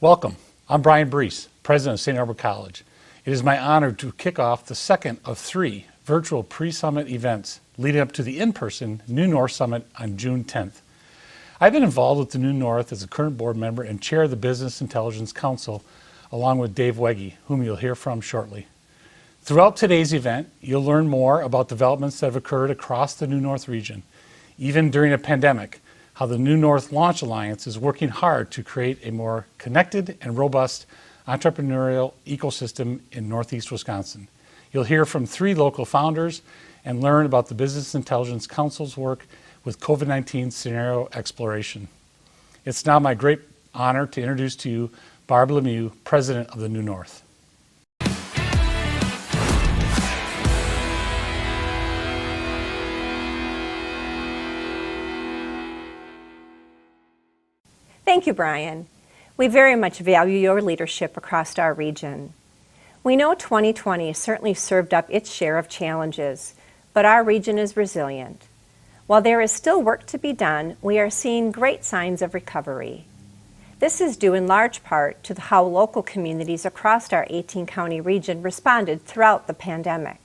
Welcome. I'm Brian Brees, President of St. Norbert College. It is my honor to kick off the second of 3 virtual pre-summit events leading up to the in-person New North Summit on June 10th. I've been involved with the New North as a current board member and chair of the Business Intelligence Council, along with Dave Wegge, whom you'll hear from shortly. Throughout today's event, you'll learn more about developments that have occurred across the New North region, even during a pandemic, how the New North Launch Alliance is working hard to create a more connected and robust entrepreneurial ecosystem in Northeast Wisconsin. You'll hear from 3 local founders and learn about the Business Intelligence Council's work with COVID-19 scenario exploration. It's now my great honor to introduce to you Barb Lemieux, President of the New North. Thank you, Brian. We very much value your leadership across our region. We know 2020 certainly served up its share of challenges, but our region is resilient. While there is still work to be done, we are seeing great signs of recovery. This is due in large part to how local communities across our 18-county region responded throughout the pandemic.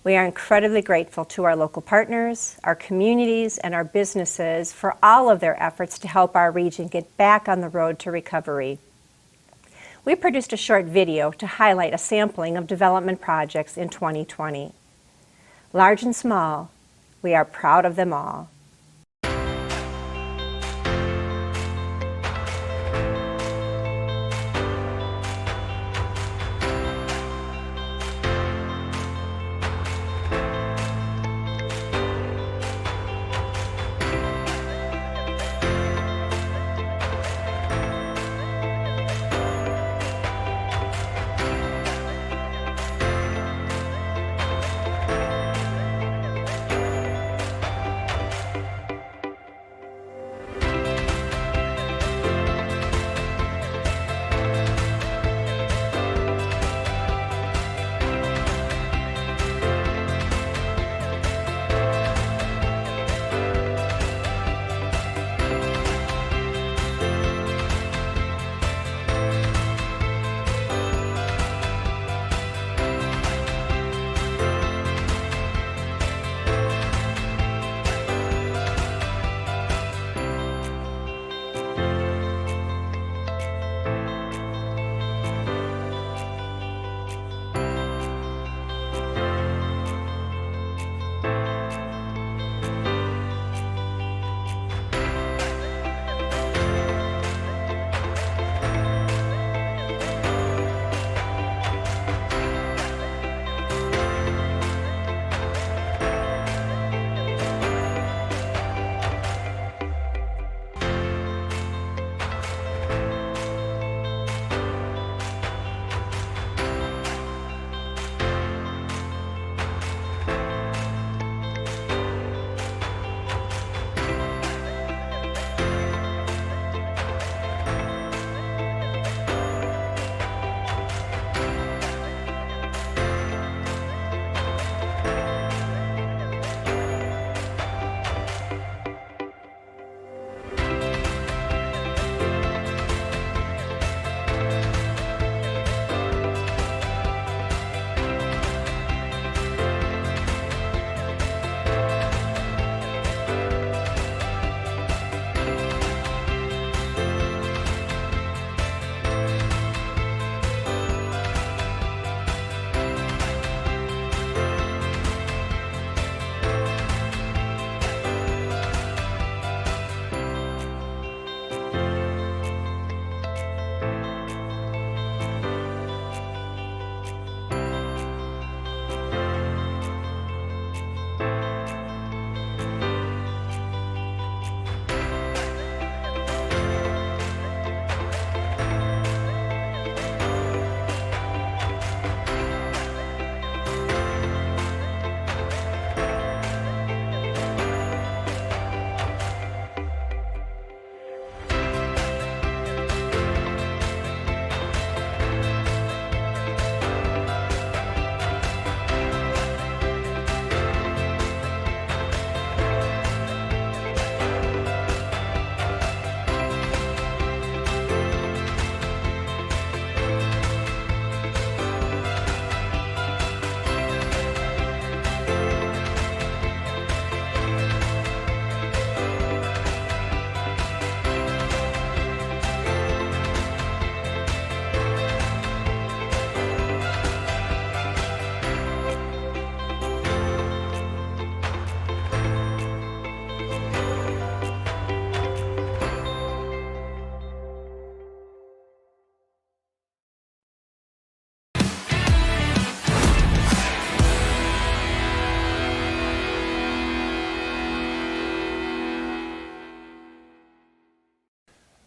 We are incredibly grateful to our local partners, our communities, and our businesses for all of their efforts to help our region get back on the road to recovery. We produced a short video to highlight a sampling of development projects in 2020. Large and small, we are proud of them all.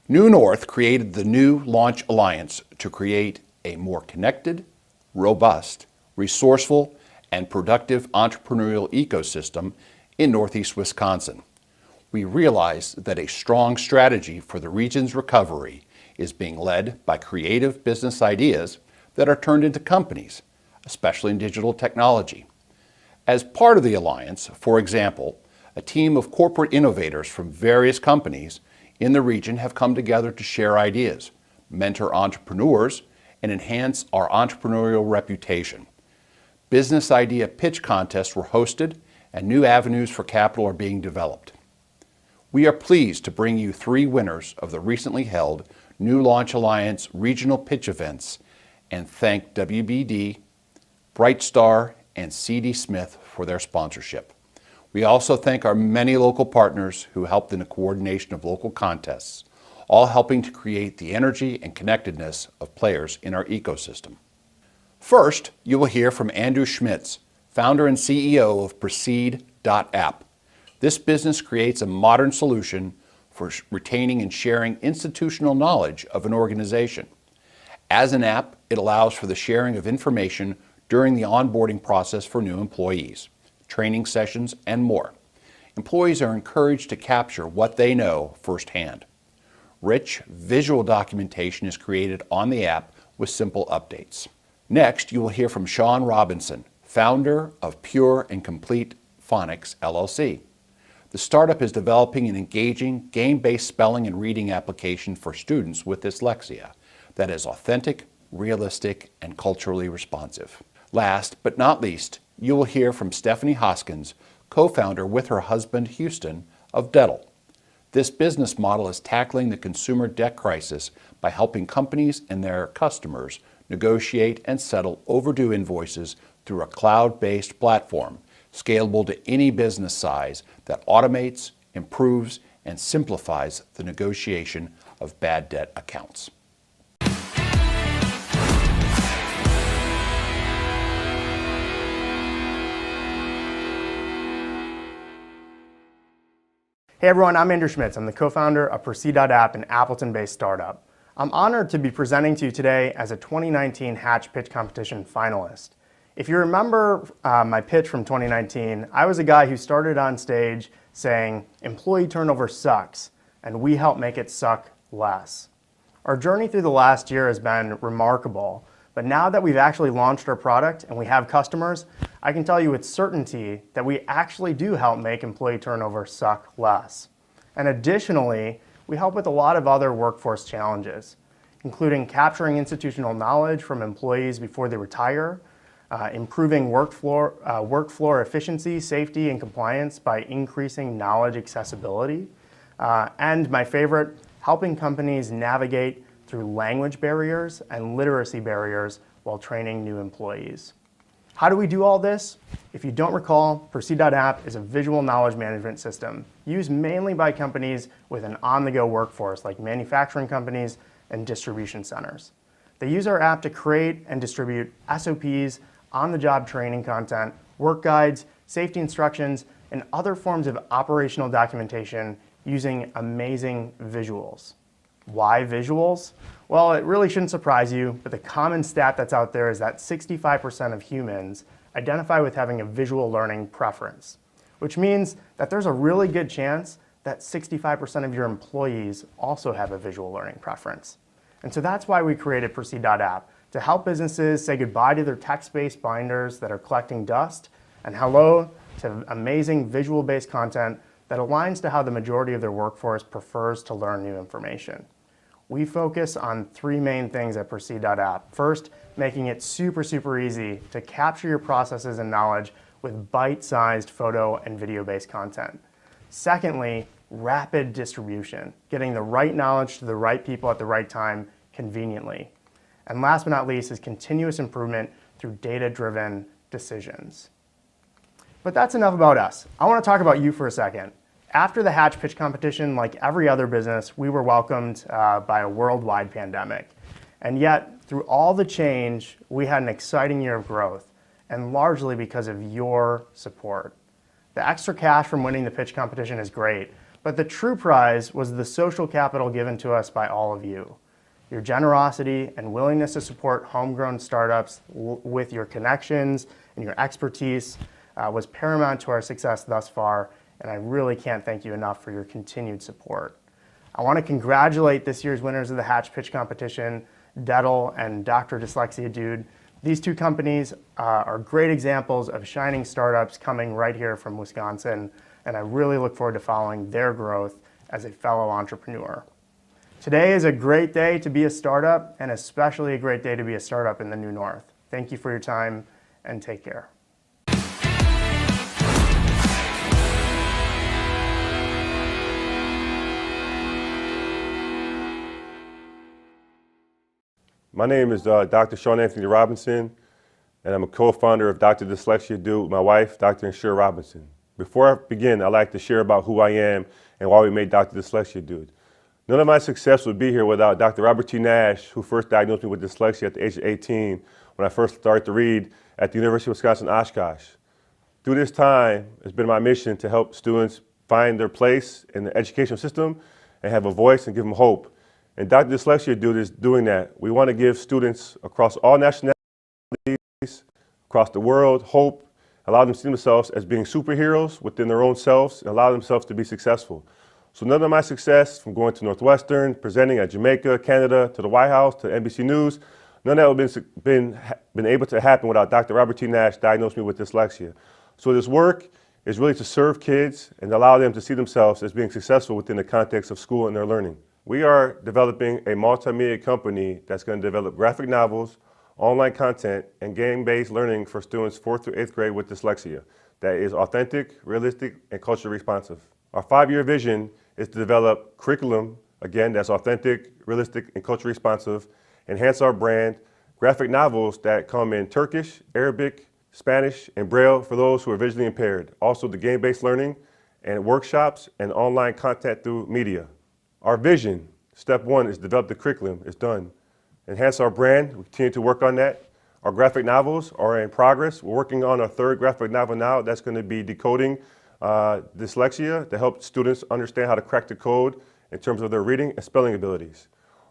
New North created the New Launch Alliance to create a more connected, robust, resourceful, and productive entrepreneurial ecosystem in Northeast Wisconsin. We realize that a strong strategy for the region's recovery is being led by creative business ideas that are turned into companies, especially in digital technology. As part of the alliance, for example, a team of corporate innovators from various companies in the region have come together to share ideas, mentor entrepreneurs, and enhance our entrepreneurial reputation. Business idea pitch contests were hosted, and new avenues for capital are being developed. We are pleased to bring you 3 winners of the recently held New Launch Alliance regional pitch events and thank WBD, Brightstar, and C.D. Smith for their sponsorship. We also thank our many local partners who helped in the coordination of local contests, all helping to create the energy and connectedness of players in our ecosystem. First, you will hear from Andrew Schmitz, founder and CEO of Proceed.app. This business creates a modern solution for retaining and sharing institutional knowledge of an organization. As an app, it allows for the sharing of information during the onboarding process for new employees, training sessions, and more. Employees are encouraged to capture what they know firsthand. Rich visual documentation is created on the app with simple updates. Next, you will hear from Sean Robinson, founder of Pure and Complete Phonics, LLC. The startup is developing an engaging, game-based spelling and reading application for students with dyslexia that is authentic, realistic, and culturally responsive. Last but not least, you will hear from Stephanie Hoskins, co-founder with her husband Houston of Dettel. This business model is tackling the consumer debt crisis by helping companies and their customers negotiate and settle overdue invoices through a cloud-based platform, scalable to any business size that automates, improves, and simplifies the negotiation of bad debt accounts. Hey everyone, I'm Andrew Schmitz. I'm the co-founder of Proceed.app, an Appleton-based startup. I'm honored to be presenting to you today as a 2019 Hatch Pitch Competition finalist. If you remember my pitch from 2019, I was a guy who started on stage saying, employee turnover sucks, and we help make it suck less. Our journey through the last year has been remarkable, but now that we've actually launched our product and we have customers, I can tell you with certainty that we actually do help make employee turnover suck less. And additionally, we help with a lot of other workforce challenges, including capturing institutional knowledge from employees before they retire, improving work floor efficiency, safety, and compliance by increasing knowledge accessibility, and my favorite, helping companies navigate through language barriers and literacy barriers while training new employees. How do we do all this? If you don't recall, Proceed.app is a visual knowledge management system used mainly by companies with an on-the-go workforce like manufacturing companies and distribution centers. They use our app to create and distribute SOPs, on-the-job training content, work guides, safety instructions, and other forms of operational documentation using amazing visuals. Why visuals? Well, it really shouldn't surprise you, but the common stat that's out there is that 65% of humans identify with having a visual learning preference, which means that there's a really good chance that 65% of your employees also have a visual learning preference. And so that's why we created Proceed.app, to help businesses say goodbye to their text-based binders that are collecting dust and hello to amazing visual-based content that aligns to how the majority of their workforce prefers to learn new information. We focus on 3 main things at Proceed.app. First, making it super easy to capture your processes and knowledge with bite-sized photo and video-based content. Secondly, rapid distribution, getting the right knowledge to the right people at the right time conveniently. And last but not least is continuous improvement through data-driven decisions. But that's enough about us. I want to talk about you for a second. After the Hatch Pitch Competition, like every other business, we were welcomed by a worldwide pandemic. And yet, through all the change, we had an exciting year of growth, and largely because of your support. The extra cash from winning the pitch competition is great, But the true prize was the social capital given to us by all of you. Your generosity and willingness to support homegrown startups with your connections and your expertise was paramount to our success thus far, and I really can't thank you enough for your continued support. I want to congratulate this year's winners of the Hatch Pitch Competition, Dettel and Dr. Dyslexia Dude. These two companies are great examples of shining startups coming right here from Wisconsin, and I really look forward to following their growth as a fellow entrepreneur. Today is a great day to be a startup, and especially a great day to be a startup in the New North. Thank you for your time, and take care. My name is Dr. Sean Anthony Robinson, and I'm a co-founder of Dr. Dyslexia Dude with my wife, Dr. Inshira Robinson. Before I begin, I'd like to share about who I am and why we made Dr. Dyslexia Dude. None of my success would be here without Dr. Robert T. Nash, who first diagnosed me with dyslexia at the age of 18 when I first started to read at the University of Wisconsin-Oshkosh. Through this time, it's been my mission to help students find their place in the educational system and have a voice and give them hope. And Dr. Dyslexia Dude is doing that. We want to give students across all nationalities, across the world, hope, allow them to see themselves as being superheroes within their own selves, and allow themselves to be successful. So none of my success, from going to Northwestern, presenting at Jamaica, Canada, to the White House, to NBC News, none of that would have been able to happen without Dr. Robert T. Nash diagnosing me with dyslexia. So this work is really to serve kids and allow them to see themselves as being successful within the context of school and their learning. We are developing a multimedia company that's going to develop graphic novels, online content, and game-based learning for students 4th through 8th grade with dyslexia that is authentic, realistic, and culturally responsive. Our 5-year vision is to develop curriculum, again, that's authentic, realistic, and culturally responsive, enhance our brand, graphic novels that come in Turkish, Arabic, Spanish, and Braille for those who are visually impaired. Also the game-based learning and workshops and online content through media. Our vision, step 1, is develop the curriculum. It's done. Enhance our brand. We continue to work on that. Our graphic novels are in progress. We're working on our 3rd graphic novel now. That's going to be decoding dyslexia to help students understand how to crack the code in terms of their reading and spelling abilities.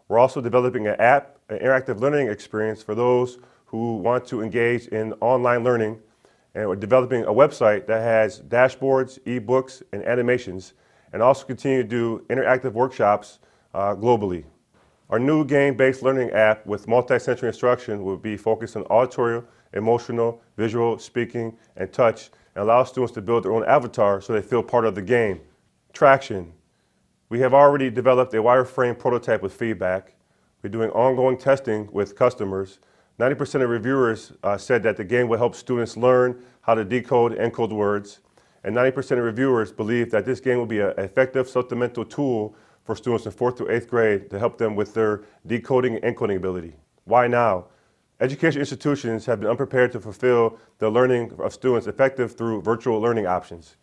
We're also developing an app, an interactive learning experience for those who want to engage in online learning. And we're developing a website that has dashboards, ebooks, and animations, and also continue to do interactive workshops globally. Our new game-based learning app with multi-sensory instruction will be focused on auditory, emotional, visual, speaking, and touch, and allow students to build their own avatar so they feel part of the game. Traction. We have already developed a wireframe prototype with feedback. We're doing ongoing testing with customers. 90% of reviewers said that the game will help students learn how to decode and encode words. And 90% of reviewers believe that this game will be an effective supplemental tool for students in 4th through 8th grade to help them with their decoding and encoding ability. Why now? Education institutions have been unprepared to fulfill the learning of students effective through virtual learning options.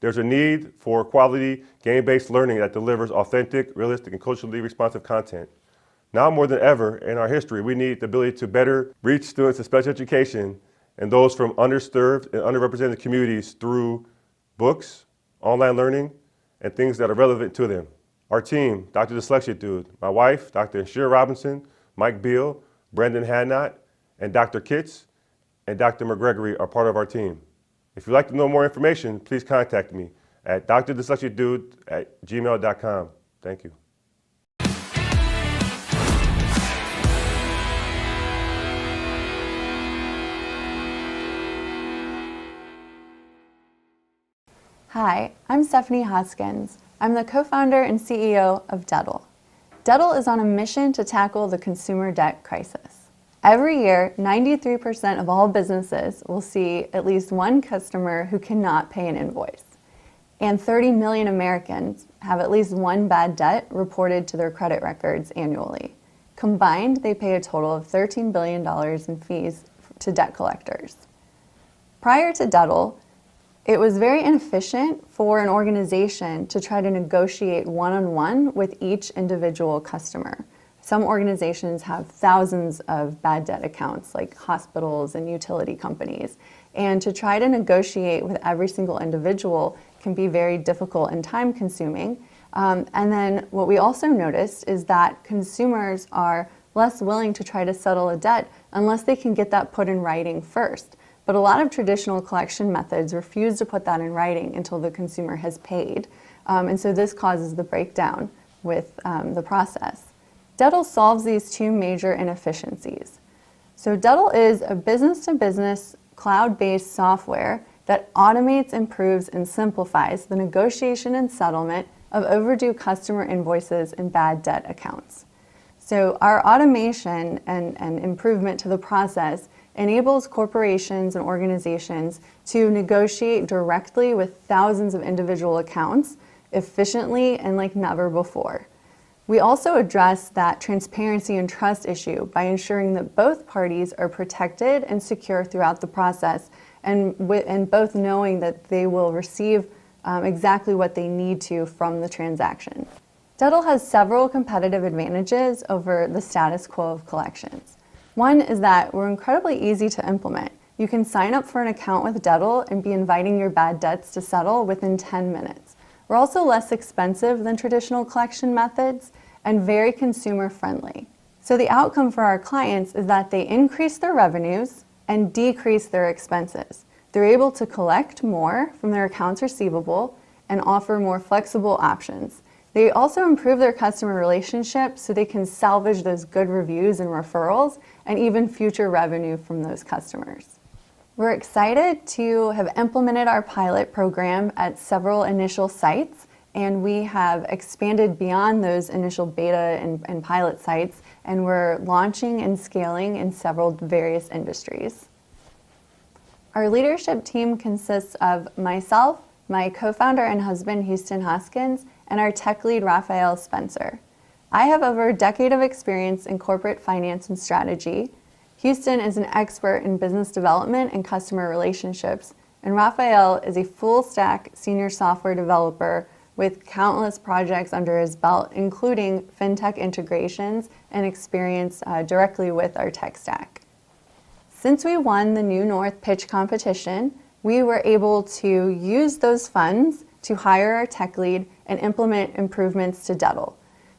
There's a need for quality game-based learning that delivers authentic, realistic, and culturally responsive content. Now more than ever in our history, we need the ability to better reach students in special education and those from underserved and underrepresented communities through books, online learning, and things that are relevant to them. Our team, Dr. Dyslexia Dude, my wife, Dr. Inshira Robinson, Mike Beal, Brendan Hadnot, and Dr. Kitts, and Dr. McGregory are part of our team. If you'd like to know more information, please contact me at drdyslexiadude@gmail.com. Thank you. Hi, I'm Stephanie Hoskins. I'm the co-founder and CEO of Dettel. Dettel is on a mission to tackle the consumer debt crisis. Every year, 93% of all businesses will see at least one customer who cannot pay an invoice. And 30 million Americans have at least one bad debt reported to their credit records annually. Combined, they pay a total of $13 billion in fees to debt collectors. Prior to Dettel, it was very inefficient for an organization to try to negotiate one-on-one with each individual customer. Some organizations have thousands of bad debt accounts, like hospitals and utility companies. And to try to negotiate with every single individual can be very difficult and time consuming. And then what we also noticed is that consumers are less willing to try to settle a debt unless they can get that put in writing first. But a lot of traditional collection methods refuse to put that in writing until the consumer has paid. And so this causes the breakdown with the process. Dettle solves these two major inefficiencies. So Dettle is a business-to-business cloud-based software that automates, improves, and simplifies the negotiation and settlement of overdue customer invoices and bad debt accounts. So our automation and improvement to the process enables corporations and organizations to negotiate directly with thousands of individual accounts efficiently and like never before. We also address that transparency and trust issue by ensuring that both parties are protected and secure throughout the process, and both knowing that they will receive exactly what they need to from the transaction. Dettle has several competitive advantages over the status quo of collections. One is that we're incredibly easy to implement. You can sign up for an account with Dettle and be inviting your bad debts to settle within 10 minutes. We're also less expensive than traditional collection methods and very consumer friendly. So the outcome for our clients is that they increase their revenues and decrease their expenses. They're able to collect more from their accounts receivable and offer more flexible options. They also improve their customer relationships so they can salvage those good reviews and referrals and even future revenue from those customers. We're excited to have implemented our pilot program at several initial sites, and we have expanded beyond those initial beta and pilot sites, and we're launching and scaling in several various industries. Our leadership team consists of myself, my co-founder and husband, Houston Hoskins, and our tech lead, Raphael Spencer. I have over a decade of experience in corporate finance and strategy. Houston is an expert in business development and customer relationships, and Raphael is a full-stack senior software developer with countless projects under his belt, including fintech integrations and experience directly with our tech stack. Since we won the New North pitch competition, we were able to use those funds to hire our tech lead and implement improvements to Dettle.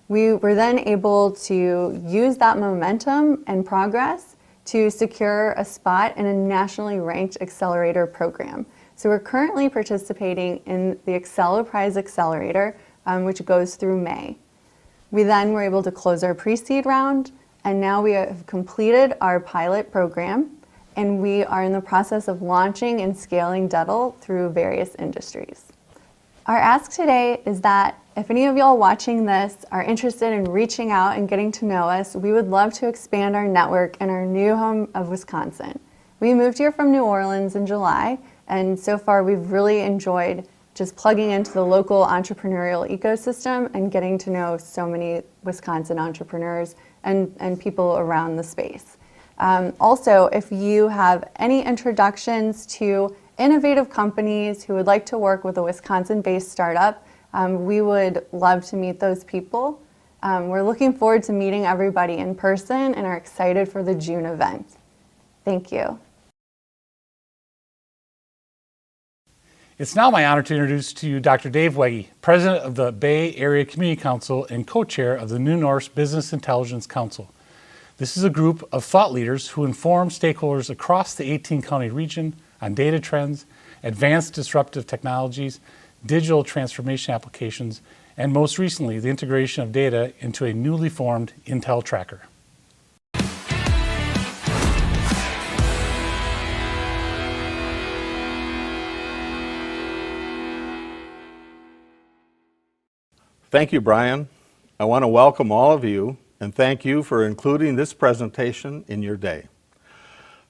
We were then able to use that momentum and progress to secure a spot in a nationally ranked accelerator program. So we're currently participating in the Excel Prize Accelerator, which goes through May. We then were able to close our pre-seed round, and now we have completed our pilot program, and we are in the process of launching and scaling Dettle through various industries. Our ask today is that if any of y'all watching this are interested in reaching out and getting to know us, we would love to expand our network in our new home of Wisconsin. We moved here from New Orleans in July, and so far we've really enjoyed just plugging into the local entrepreneurial ecosystem and getting to know so many Wisconsin entrepreneurs and people around the space. Also, if you have any introductions to innovative companies who would like to work with a Wisconsin-based startup, we would love to meet those people. We're looking forward to meeting everybody in person and are excited for the June event. Thank you. It's now my honor to introduce to you Dr. Dave Wegge, President of the Bay Area Community Council and co-chair of the New North Business Intelligence Council. This is a group of thought leaders who inform stakeholders across the 18-county region on data trends, advanced disruptive technologies, digital transformation applications, and most recently, the integration of data into a newly formed Intel tracker. Thank you, Brian. I want to welcome all of you and thank you for including this presentation in your day.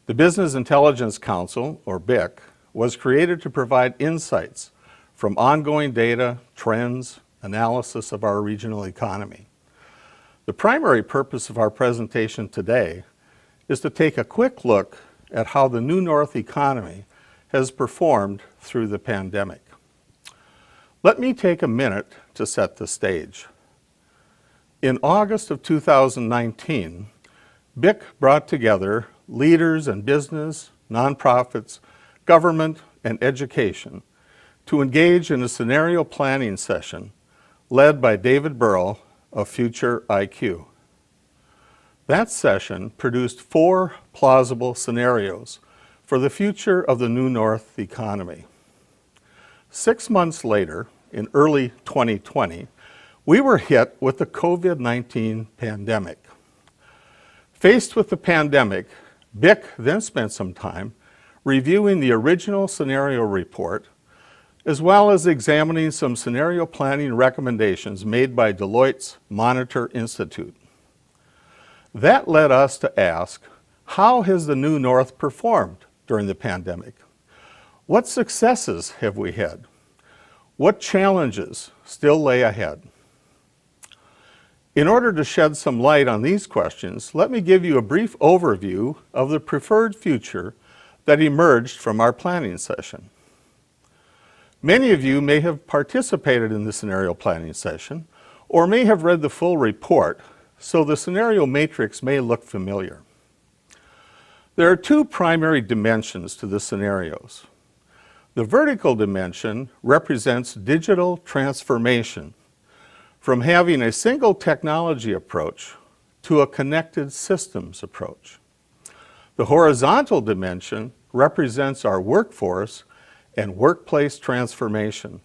The Business Intelligence Council, or BIC, was created to provide insights from ongoing data, trends, analysis of our regional economy. The primary purpose of our presentation today is to take a quick look at how the New North economy has performed through the pandemic. Let me take a minute to set the stage. In August of 2019, BIC brought together leaders in business, nonprofits, government, and education to engage in a scenario planning session led by David Burrell of Future IQ. That session produced 4 plausible scenarios for the future of the New North economy. 6 months later, in early 2020, we were hit with the COVID-19 pandemic. Faced with the pandemic, BIC then spent some time reviewing the original scenario report, as well as examining some scenario planning recommendations made by Deloitte's Monitor Institute. That led us to ask, how has the New North performed during the pandemic? What successes have we had? What challenges still lay ahead? In order to shed some light on these questions, let me give you a brief overview of the preferred future that emerged from our planning session. Many of you may have participated in the scenario planning session or may have read the full report, so the scenario matrix may look familiar. There are 2 primary dimensions to the scenarios. The vertical dimension represents digital transformation from having a single technology approach to a connected systems approach. The horizontal dimension represents our workforce and workplace transformation,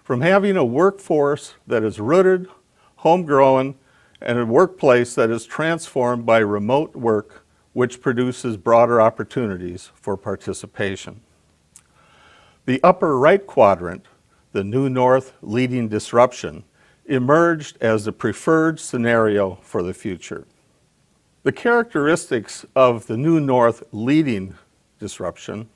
from having a workforce that is rooted, homegrown, and a workplace that is transformed by remote work, which produces broader opportunities for participation. The upper right quadrant, the New North leading disruption, emerged as the preferred scenario for the future. The characteristics of the New North leading disruption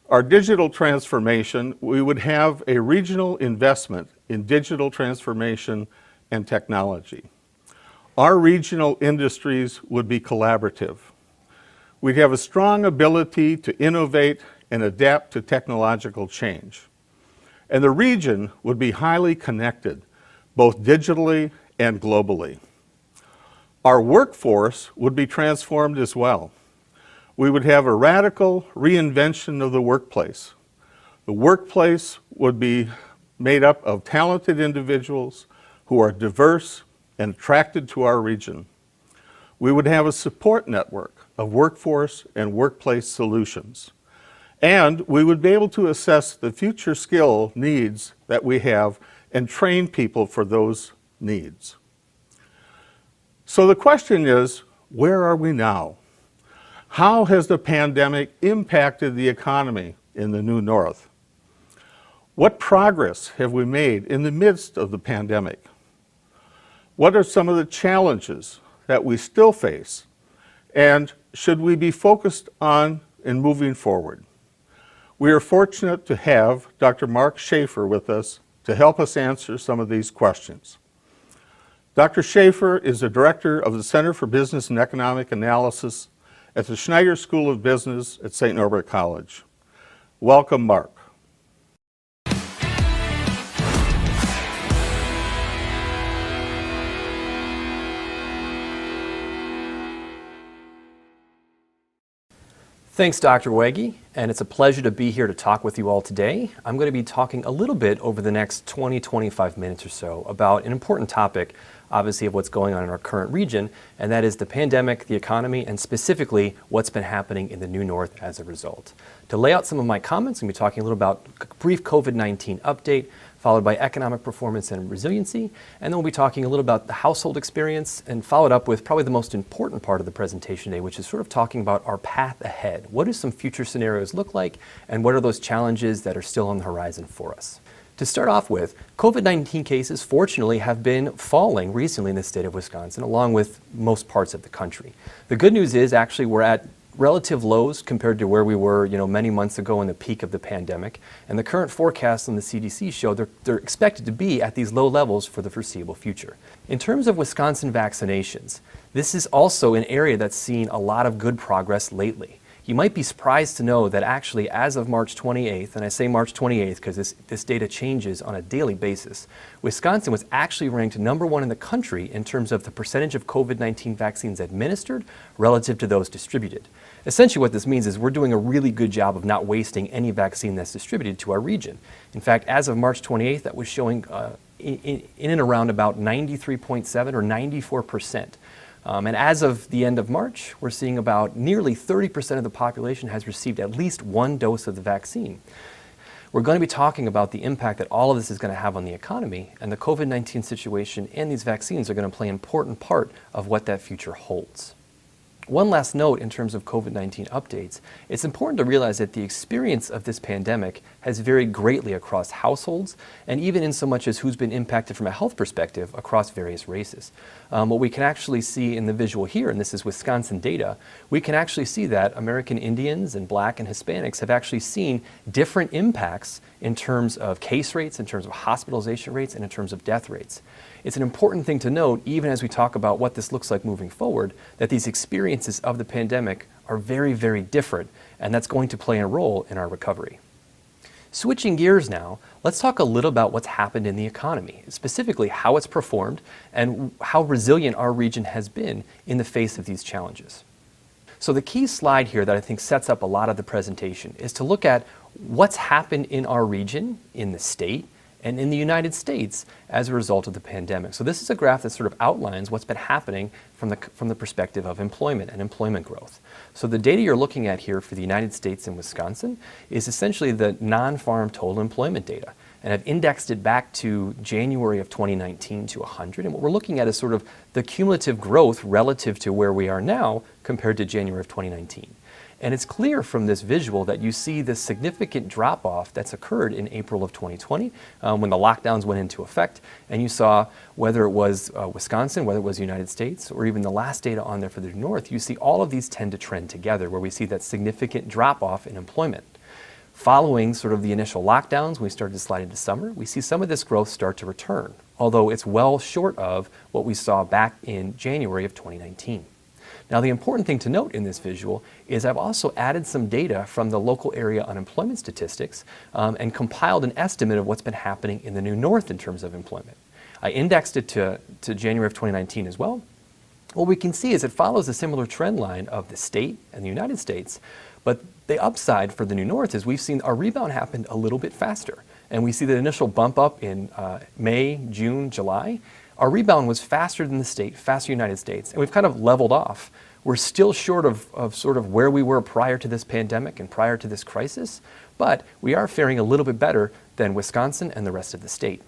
are digital transformation. We would have a regional investment in digital transformation and technology. Our regional industries would be collaborative. We'd have a strong ability to innovate and adapt to technological change. And the region would be highly connected, both digitally and globally. Our workforce would be transformed as well. We would have a radical reinvention of the workplace. The workplace would be made up of talented individuals who are diverse and attracted to our region. We would have a support network of workforce and workplace solutions. And we would be able to assess the future skill needs that we have and train people for those needs. So the question is, where are we now? How has the pandemic impacted the economy in the New North? What progress have we made in the midst of the pandemic? What are some of the challenges that we still face? And should we be focused on in moving forward? We are fortunate to have Dr. Mark Schaefer with us to help us answer some of these questions. Dr. Schaefer is the director of the Center for Business and Economic Analysis at the Schneider School of Business at St. Norbert College. Welcome, Mark. Thanks, Dr. Wege, and it's a pleasure to be here to talk with you all today. I'm going to be talking a little bit over the next 20-25 minutes or so about an important topic, obviously, of what's going on in our current region, and that is the pandemic, the economy, and specifically what's been happening in the New North as a result. To lay out some of my comments, I'm going to be talking a little about a brief COVID-19 update, followed by economic performance and resiliency, and then we'll be talking a little about the household experience, and followed up with probably the most important part of the presentation today, which is sort of talking about our path ahead. What do some future scenarios look like, and what are those challenges that are still on the horizon for us? To start off with, COVID-19 cases fortunately have been falling recently in the state of Wisconsin, along with most parts of the country. The good news is actually we're at relative lows compared to where we were, many months ago in the peak of the pandemic. And the current forecasts on the CDC show they're expected to be at these low levels for the foreseeable future. In terms of Wisconsin vaccinations, this is also an area that's seen a lot of good progress lately. you might be surprised to know that actually as of March 28th, and I say March 28th because this data changes on a daily basis, Wisconsin was actually ranked #1 in the country in terms of the percentage of COVID-19 vaccines administered relative to those distributed. Essentially what this means is we're doing a really good job of not wasting any vaccine that's distributed to our region. In fact, as of March 28th, that was showing in and around about 93.7 or 94%. And as of the end of March, we're seeing about nearly 30% of the population has received at least one dose of the vaccine. We're going to be talking about the impact that all of this is going to have on the economy, and the COVID-19 situation and these vaccines are going to play an important part of what that future holds. One last note in terms of COVID-19 updates, it's important to realize that the experience of this pandemic has varied greatly across households and even in so much as who's been impacted from a health perspective across various races. What we can actually see in the visual here, and this is Wisconsin data, we can actually see that American Indians and Black and Hispanics have actually seen different impacts in terms of case rates, in terms of hospitalization rates, and in terms of death rates. It's an important thing to note, even as we talk about what this looks like moving forward, that these experiences of the pandemic are very, very different, and that's going to play a role in our recovery. Switching gears now, let's talk a little about what's happened in the economy, specifically how it's performed and how resilient our region has been in the face of these challenges. So the key slide here that I think sets up a lot of the presentation is to look at what's happened in our region, in the state, and in the United States as a result of the pandemic. So this is a graph that sort of outlines what's been happening from the perspective of employment and employment growth. So the data you're looking at here for the United States and Wisconsin is essentially the non-farm total employment data. And I've indexed it back to January of 2019 to 100. And what we're looking at is sort of the cumulative growth relative to where we are now compared to January of 2019. And it's clear from this visual that you see this significant drop-off that's occurred in April of 2020 when the lockdowns went into effect. And you saw whether it was Wisconsin, whether it was the United States, or even the last data on there for the North, you see all of these tend to trend together where we see that significant drop-off in employment. Following sort of the initial lockdowns, when we started to slide into summer, we see some of this growth start to return, although it's well short of what we saw back in January of 2019. Now, the important thing to note in this visual is I've also added some data from the local area unemployment statistics and compiled an estimate of what's been happening in the New North in terms of employment. I indexed it to January of 2019 as well. What we can see is it follows a similar trend line of the state and the United States, but the upside for the New North is we've seen our rebound happen a little bit faster. And we see the initial bump up in May, June, July. Our rebound was faster than the state, faster United States, and we've kind of leveled off. We're still short of sort of where we were prior to this pandemic and prior to this crisis, but we are faring a little bit better than Wisconsin and the rest of the state.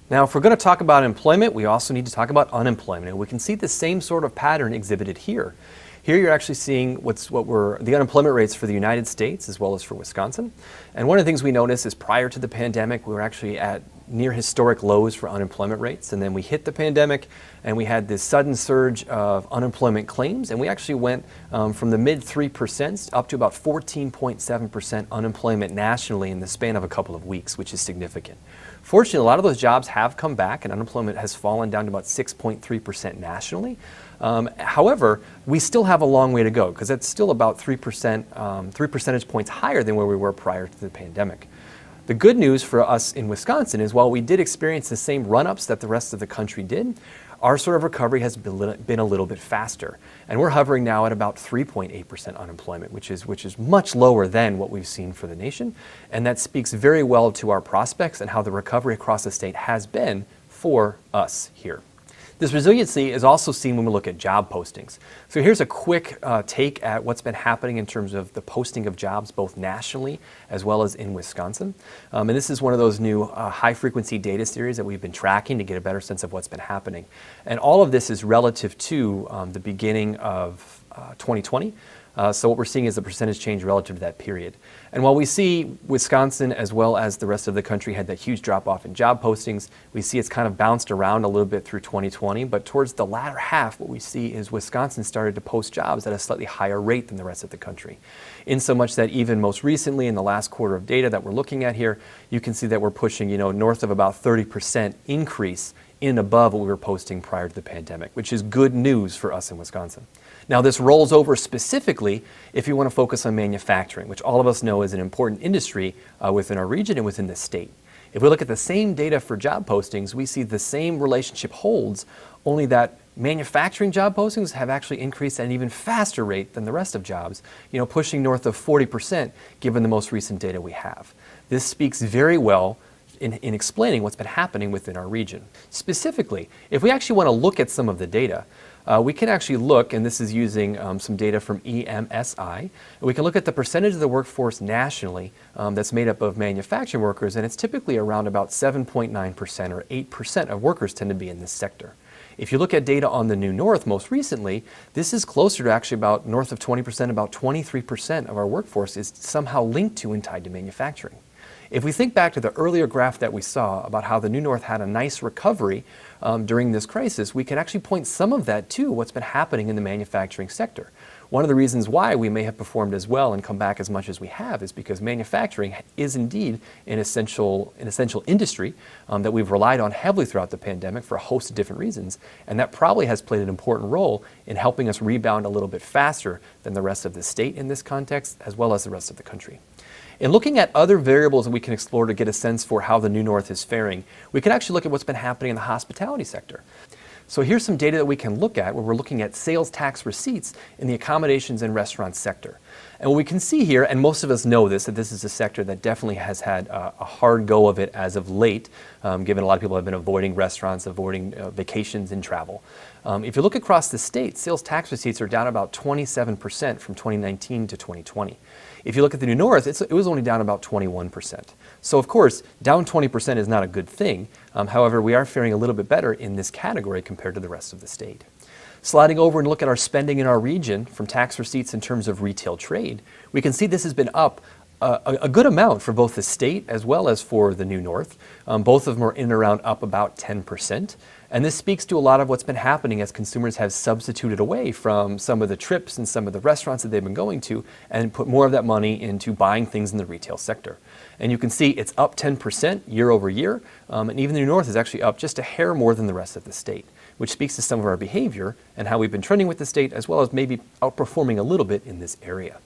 Now, if we're going to talk about employment, we also need to talk about unemployment, and we can see the same sort of pattern exhibited here. Here you're actually seeing what were the unemployment rates for the United States as well as for Wisconsin. And one of the things we noticed is prior to the pandemic, we were actually at near historic lows for unemployment rates. And then we hit the pandemic and we had this sudden surge of unemployment claims. And we actually went from the mid 3% up to about 14.7% unemployment nationally in the span of a couple of weeks, which is significant. Fortunately, a lot of those jobs have come back and unemployment has fallen down to about 6.3% nationally. However, we still have a long way to go because it's still about 3%, 3 percentage points higher than where we were prior to the pandemic. The good news for us in Wisconsin is while we did experience the same run-ups that the rest of the country did, our sort of recovery has been a little bit faster. And we're hovering now at about 3.8% unemployment, which is much lower than what we've seen for the nation. And that speaks very well to our prospects and how the recovery across the state has been for us here. This resiliency is also seen when we look at job postings. So here's a quick take at what's been happening in terms of the posting of jobs both nationally as well as in Wisconsin. And this is one of those new high-frequency data series that we've been tracking to get a better sense of what's been happening. And all of this is relative to the beginning of 2020. So what we're seeing is the percentage change relative to that period. And while we see Wisconsin as well as the rest of the country had that huge drop off in job postings, we see it's kind of bounced around a little bit through 2020, but towards the latter half, what we see is Wisconsin started to post jobs at a slightly higher rate than the rest of the country. In so much that even most recently in the last quarter of data that we're looking at here, you can see that we're pushing, north of about 30% increase in above what we were posting prior to the pandemic, which is good news for us in Wisconsin. Now, this rolls over specifically if you want to focus on manufacturing, which all of us know is an important industry within our region and within the state. If we look at the same data for job postings, we see the same relationship holds, only that manufacturing job postings have actually increased at an even faster rate than the rest of jobs, pushing north of 40% given the most recent data we have. This speaks very well in explaining what's been happening within our region. Specifically, if we actually want to look at some of the data, we can actually look, and this is using some data from EMSI, and we can look at the percentage of the workforce nationally that's made up of manufacturing workers, and it's typically around about 7.9% or 8% of workers tend to be in this sector. If you look at data on the New North most recently, this is closer to actually about north of 20%, about 23% of our workforce is somehow linked to and tied to manufacturing. If we think back to the earlier graph that we saw about how the New North had a nice recovery during this crisis, we can actually point some of that to what's been happening in the manufacturing sector. One of the reasons why we may have performed as well and come back as much as we have is because manufacturing is indeed an essential industry that we've relied on heavily throughout the pandemic for a host of different reasons, and that probably has played an important role in helping us rebound a little bit faster than the rest of the state in this context, as well as the rest of the country. In looking at other variables that we can explore to get a sense for how the New North is faring, we can actually look at what's been happening in the hospitality sector. So here's some data that we can look at where we're looking at sales tax receipts in the accommodations and restaurants sector. And what we can see here, and most of us know this, that this is a sector that definitely has had a hard go of it as of late, given a lot of people have been avoiding restaurants, avoiding vacations and travel. If you look across the state, sales tax receipts are down about 27% from 2019 to 2020. If you look at the New North, it was only down about 21%. So of course, down 20% is not a good thing. However, we are faring a little bit better in this category compared to the rest of the state. Sliding over and look at our spending in our region from tax receipts in terms of retail trade, we can see this has been up a good amount for both the state as well as for the New North. Both of them are in and around up about 10%. And this speaks to a lot of what's been happening as consumers have substituted away from some of the trips and some of the restaurants that they've been going to and put more of that money into buying things in the retail sector. And you can see it's up 10% year over year, and even the New North is actually up just a hair more than the rest of the state, which speaks to some of our behavior and how we've been trending with the state, as well as maybe outperforming a little bit in this area.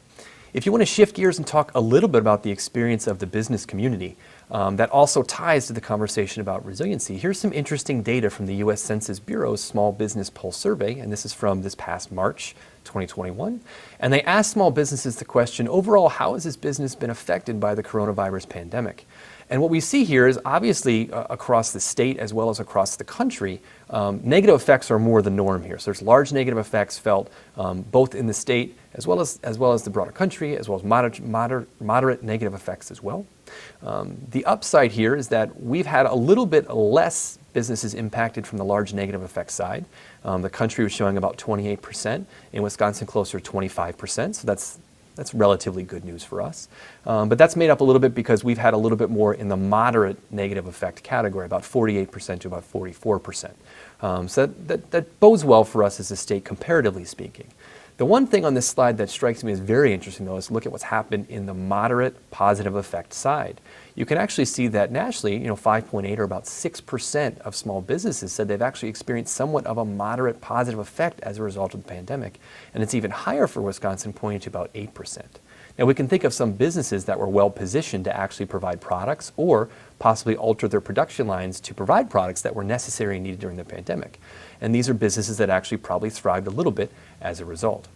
If you want to shift gears and talk a little bit about the experience of the business community, that also ties to the conversation about resiliency. Here's some interesting data from the U.S. Census Bureau's Small Business Pulse Survey, and this is from this past March 2021. And they asked small businesses the question, overall, how has this business been affected by the coronavirus pandemic? And what we see here is obviously across the state as well as across the country, negative effects are more the norm here. So there's large negative effects felt both in the state as well as the broader country, as well as moderate negative effects as well. The upside here is that we've had a little bit less businesses impacted from the large negative effect side. The country was showing about 28%, in Wisconsin closer to 25%, so that's relatively good news for us. But that's made up a little bit because we've had a little bit more in the moderate negative effect category, about 48% to about 44%. So that bodes well for us as a state, comparatively speaking. The one thing on this slide that strikes me as very interesting, though, is look at what's happened in the moderate positive effect side. You can actually see that nationally, 5.8 or about 6% of small businesses said they've actually experienced somewhat of a moderate positive effect as a result of the pandemic. And it's even higher for Wisconsin, pointing to about 8%. Now, we can think of some businesses that were well positioned to actually provide products or possibly alter their production lines to provide products that were necessary and needed during the pandemic. And these are businesses that actually probably thrived a little bit as a result.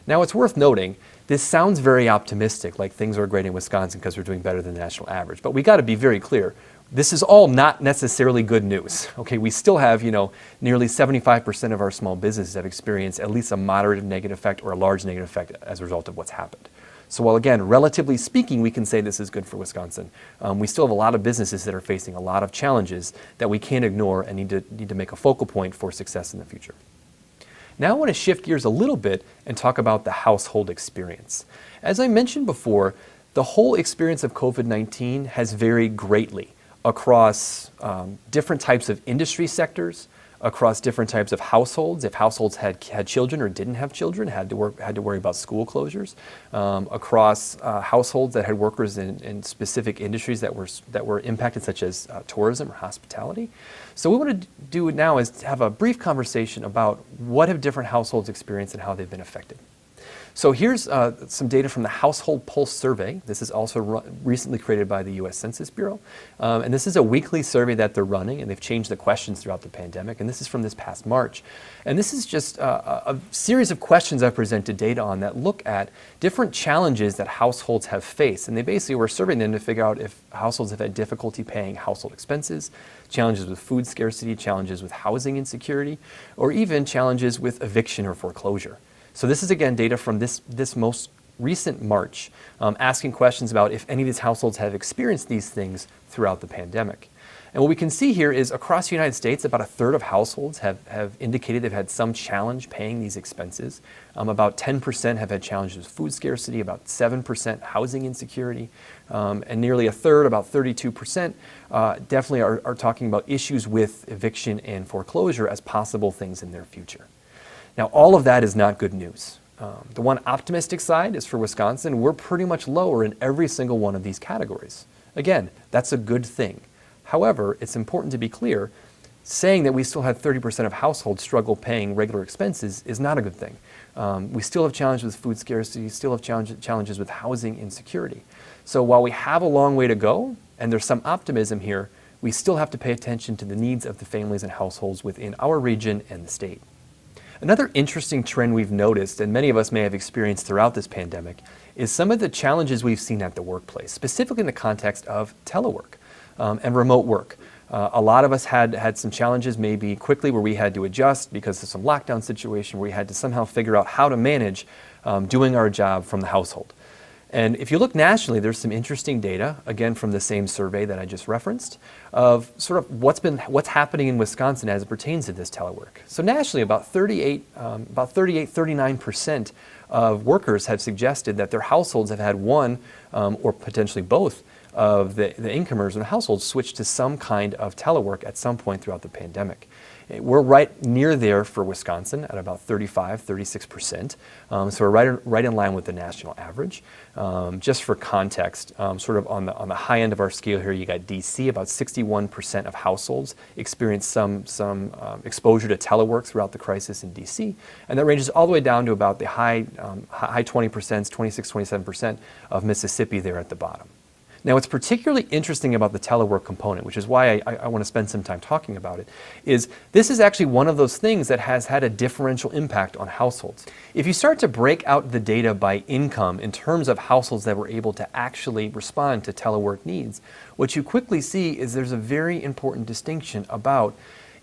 Now, it's worth noting, this sounds very optimistic, like things are great in Wisconsin because we're doing better than the national average. But we got to be very clear. This is all not necessarily good news. Okay, we still have, nearly 75% of our small businesses have experienced at least a moderate negative effect or a large negative effect as a result of what's happened. So while, again, relatively speaking, we can say this is good for Wisconsin, we still have a lot of businesses that are facing a lot of challenges that we can't ignore and need to make a focal point for success in the future. Now I want to shift gears a little bit and talk about the household experience. As I mentioned before, the whole experience of COVID-19 has varied greatly across different types of industry sectors, across different types of households, if households had children or didn't have children, had to worry about school closures, across households that had workers in specific industries that were impacted, such as tourism or hospitality. So what we want to do now is have a brief conversation about what have different households experienced and how they've been affected. So here's some data from the Household Pulse Survey. This is also recently created by the U.S. Census Bureau. And this is a weekly survey that they're running, and they've changed the questions throughout the pandemic. And this is from this past March. And this is just a series of questions I've presented data on that look at different challenges that households have faced. And they basically were surveying them to figure out if households have had difficulty paying household expenses, challenges with food scarcity, challenges with housing insecurity, or even challenges with eviction or foreclosure. So this is, again, data from this most recent March, asking questions about if any of these households have experienced these things throughout the pandemic. And what we can see here is across the United States, about a third of households have indicated they've had some challenge paying these expenses. About 10% have had challenges with food scarcity, about 7% housing insecurity, and nearly a third, about 32%, definitely are talking about issues with eviction and foreclosure as possible things in their future. Now, all of that is not good news. The one optimistic side is for Wisconsin, we're pretty much lower in every single one of these categories. Again, that's a good thing. However, it's important to be clear, saying that we still have 30% of households struggle paying regular expenses is not a good thing. We still have challenges with food scarcity, still have challenges with housing insecurity. So while we have a long way to go, and there's some optimism here, we still have to pay attention to the needs of the families and households within our region and the state. Another interesting trend we've noticed, and many of us may have experienced throughout this pandemic, is some of the challenges we've seen at the workplace, specifically in the context of telework and remote work. A lot of us had some challenges maybe quickly where we had to adjust because of some lockdown situation where we had to somehow figure out how to manage doing our job from the household. And if you look nationally, there's some interesting data, again from the same survey that I just referenced, of sort of what's happening in Wisconsin as it pertains to this telework. So nationally, about 39% of workers have suggested that their households have had one or potentially both of the incomers in the household switch to some kind of telework at some point throughout the pandemic. We're right near there for Wisconsin at about 36%. So we're right in line with the national average. Just for context, sort of on the high end of our scale here, you got DC. About 61% of households experienced some exposure to telework throughout the crisis in DC, and that ranges all the way down to about the high 20%, 26, 27% of Mississippi there at the bottom. Now, what's particularly interesting about the telework component, which is why I want to spend some time talking about it, is this is actually one of those things that has had a differential impact on households. If you start to break out the data by income in terms of households that were able to actually respond to telework needs, what you quickly see is there's a very important distinction about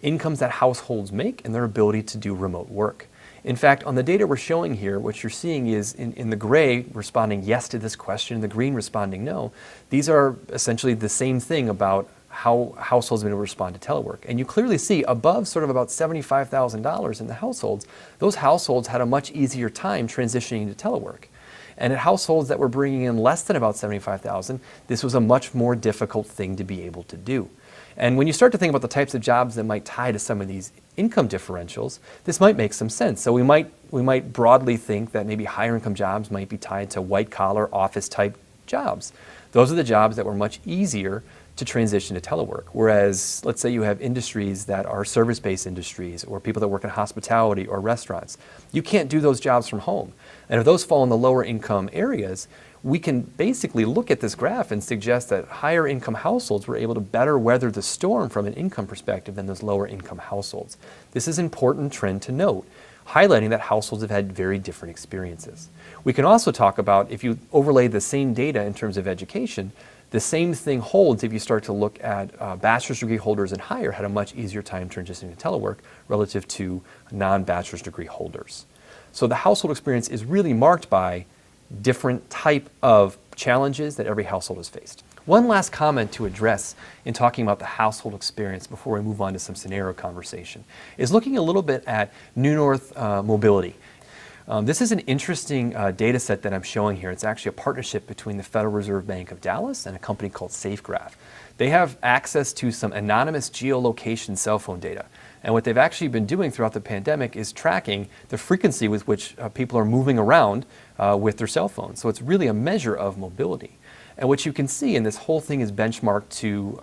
incomes that households make and their ability to do remote work. In fact, on the data we're showing here, what you're seeing is in the gray responding yes to this question, and the green responding no. These are essentially the same thing about how households have been able to respond to telework. And you clearly see above sort of about $75,000 in the households, those households had a much easier time transitioning to telework. And at households that were bringing in less than about $75,000, this was a much more difficult thing to be able to do. And when you start to think about the types of jobs that might tie to some of these income differentials, this might make some sense. So we might broadly think that maybe higher income jobs might be tied to white collar office type jobs. Those are the jobs that were much easier to transition to telework. Whereas, let's say you have industries that are service-based industries or people that work in hospitality or restaurants. You can't do those jobs from home. And if those fall in the lower income areas, we can basically look at this graph and suggest that higher income households were able to better weather the storm from an income perspective than those lower income households. This is an important trend to note, highlighting that households have had very different experiences. We can also talk about, if you overlay the same data in terms of education, the same thing holds if you start to look at bachelor's degree holders and higher had a much easier time transitioning to telework relative to non-bachelor's degree holders. So the household experience is really marked by different type of challenges that every household has faced. One last comment to address in talking about the household experience before we move on to some scenario conversation is looking a little bit at New North mobility. This is an interesting data set that I'm showing here. It's actually a partnership between the Federal Reserve Bank of Dallas and a company called SafeGraph. They have access to some anonymous geolocation cell phone data. And what they've actually been doing throughout the pandemic is tracking the frequency with which people are moving around with their cell phones. So it's really a measure of mobility. And what you can see, and this whole thing is benchmarked to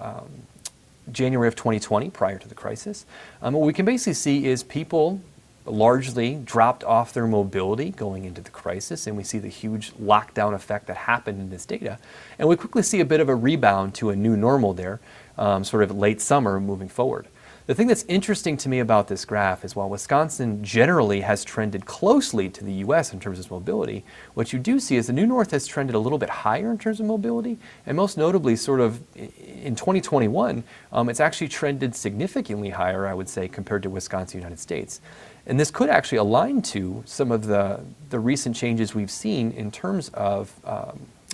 January of 2020, prior to the crisis, what we can basically see is people largely dropped off their mobility going into the crisis, and we see the huge lockdown effect that happened in this data. And we quickly see a bit of a rebound to a new normal there, sort of late summer moving forward. The thing that's interesting to me about this graph is while Wisconsin generally has trended closely to the U.S. in terms of mobility, what you do see is the New North has trended a little bit higher in terms of mobility, and most notably sort of in 2021, it's actually trended significantly higher, I would say, compared to Wisconsin, United States. And this could actually align to some of the recent changes we've seen in terms of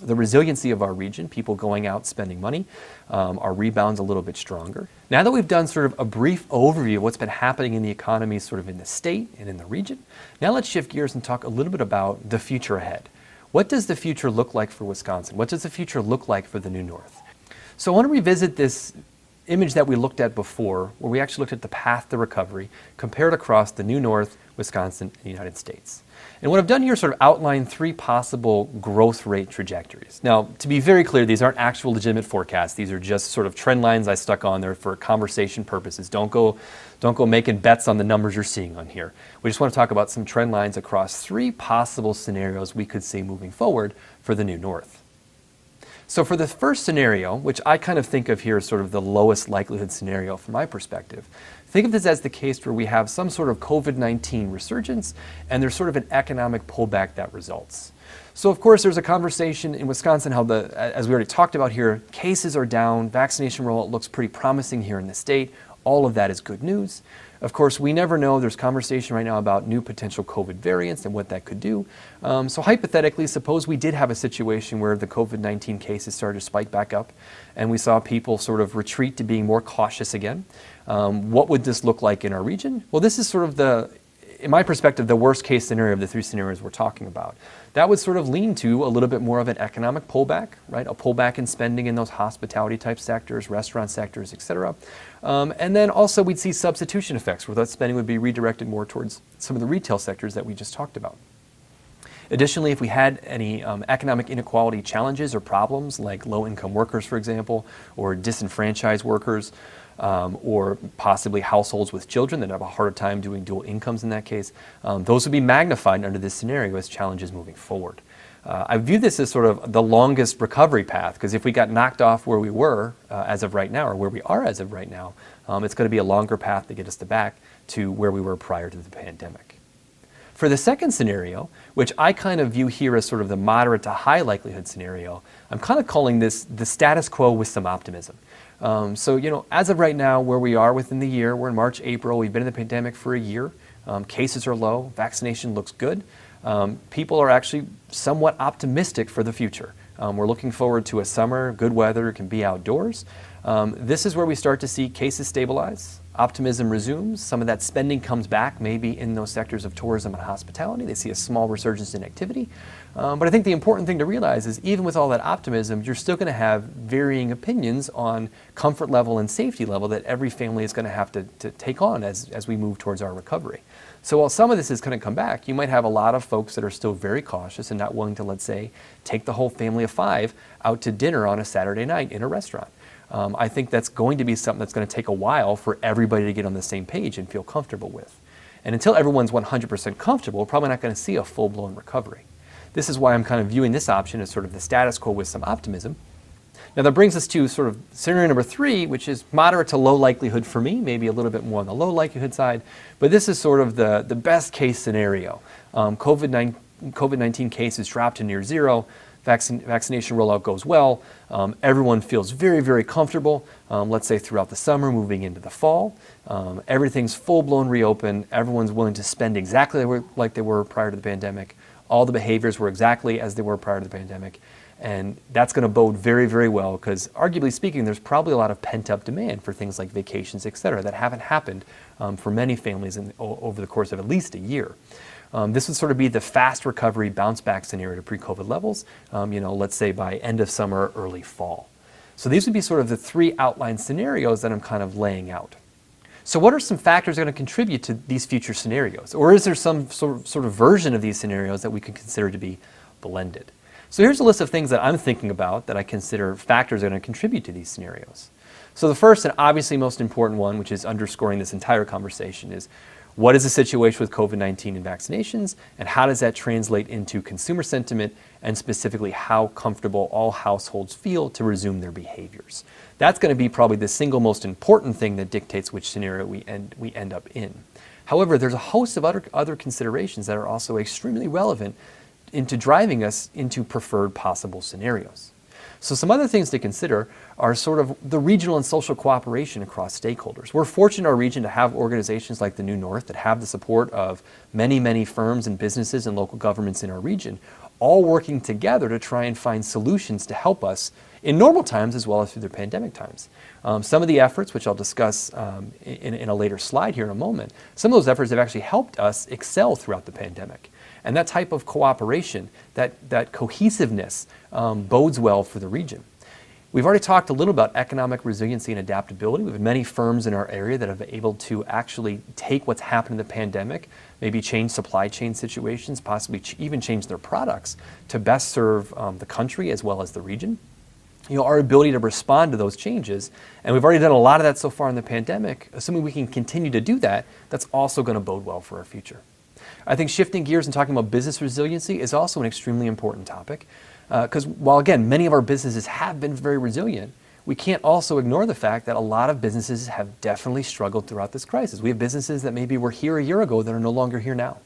the resiliency of our region, people going out spending money, our rebound's a little bit stronger. Now that we've done sort of a brief overview of what's been happening in the economy sort of in the state and in the region, now let's shift gears and talk a little bit about the future ahead. What does the future look like for Wisconsin? What does the future look like for the New North? So I want to revisit this image that we looked at before, where we actually looked at the path to recovery compared across the New North, Wisconsin, and the United States. And what I've done here is sort of outline three possible growth rate trajectories. Now, to be very clear, these aren't actual legitimate forecasts. These are just sort of trend lines I stuck on there for conversation purposes. Don't go making bets on the numbers you're seeing on here. We just want to talk about some trend lines across three possible scenarios we could see moving forward for the New North. So for the first scenario, which I kind of think of here as sort of the lowest likelihood scenario from my perspective, think of this as the case where we have some sort of COVID-19 resurgence and there's sort of an economic pullback that results. So of course there's a conversation in Wisconsin how as we already talked about here, cases are down, vaccination rollout looks pretty promising here in the state. All of that is good news. Of course, we never know. There's conversation right now about new potential COVID variants and what that could do. So hypothetically, suppose we did have a situation where the COVID-19 cases started to spike back up and we saw people sort of retreat to being more cautious again. What would this look like in our region? Well, this is sort of in my perspective, the worst case scenario of the three scenarios we're talking about. That would sort of lean to a little bit more of an economic pullback, right? A pullback in spending in those hospitality type sectors, restaurant sectors, et cetera. And then also we'd see substitution effects where that spending would be redirected more towards some of the retail sectors that we just talked about. Additionally, if we had any economic inequality challenges or problems like low-income workers, for example, or disenfranchised workers, or possibly households with children that have a harder time doing dual incomes in that case, those would be magnified under this scenario as challenges moving forward. I view this as sort of the longest recovery path because if we got knocked off where we were as of right now or where we are as of right now, it's going to be a longer path to get us back to where we were prior to the pandemic. For the second scenario, which I kind of view here as sort of the moderate to high likelihood scenario, I'm kind of calling this the status quo with some optimism. So, as of right now, where we are within the year, we're in March, April, we've been in the pandemic for a year. Cases are low, vaccination looks good. People are actually somewhat optimistic for the future. We're looking forward to a summer, good weather, can be outdoors. This is where we start to see cases stabilize, optimism resumes, some of that spending comes back, maybe in those sectors of tourism and hospitality. They see a small resurgence in activity. But I think the important thing to realize is even with all that optimism, you're still going to have varying opinions on comfort level and safety level that every family is going to have to take on as we move towards our recovery. So while some of this is going to come back, you might have a lot of folks that are still very cautious and not willing to, let's say, take the whole family of 5 out to dinner on a Saturday night in a restaurant. I think that's going to be something that's going to take a while for everybody to get on the same page and feel comfortable with. And until everyone's 100% comfortable, we're probably not going to see a full-blown recovery. This is why I'm kind of viewing this option as sort of the status quo with some optimism. Now that brings us to sort of scenario number 3, which is moderate to low likelihood for me, maybe a little bit more on the low likelihood side, but this is sort of the best case scenario. COVID-19 cases drop to near zero, vaccination rollout goes well, everyone feels very, very comfortable, let's say throughout the summer, moving into the fall. Everything's full-blown reopened, everyone's willing to spend exactly like they were prior to the pandemic. All the behaviors were exactly as they were prior to the pandemic. And that's going to bode very, very well because arguably speaking, there's probably a lot of pent-up demand for things like vacations, et cetera, that haven't happened for many families over the course of at least a year. This would sort of be the fast recovery bounce back scenario to pre-COVID levels, let's say by end of summer, early fall. So these would be sort of the 3 outlined scenarios that I'm kind of laying out. So what are some factors that are going to contribute to these future scenarios? Or is there some sort of version of these scenarios that we could consider to be blended? So here's a list of things that I'm thinking about that I consider factors that are going to contribute to these scenarios. So the first and obviously most important one, which is underscoring this entire conversation, is what is the situation with COVID-19 and vaccinations, and how does that translate into consumer sentiment, and specifically how comfortable all households feel to resume their behaviors? That's going to be probably the single most important thing that dictates which scenario we end up in. However, there's a host of other considerations that are also extremely relevant into driving us into preferred possible scenarios. So some other things to consider are sort of the regional and social cooperation across stakeholders. We're fortunate in our region to have organizations like the New North that have the support of many, many firms and businesses and local governments in our region, all working together to try and find solutions to help us in normal times as well as through the pandemic times. Some of the efforts, which I'll discuss in a later slide here in a moment, some of those efforts have actually helped us excel throughout the pandemic. And that type of cooperation, that cohesiveness, bodes well for the region. We've already talked a little about economic resiliency and adaptability. We have many firms in our area that have been able to actually take what's happened in the pandemic, maybe change supply chain situations, possibly even change their products to best serve the country as well as the region. You know, our ability to respond to those changes, and we've already done a lot of that so far in the pandemic, assuming we can continue to do that, that's also going to bode well for our future. I think shifting gears and talking about business resiliency is also an extremely important topic, because while again, many of our businesses have been very resilient, we can't also ignore the fact that a lot of businesses have definitely struggled throughout this crisis. We have businesses that maybe were here a year ago that are no longer here now.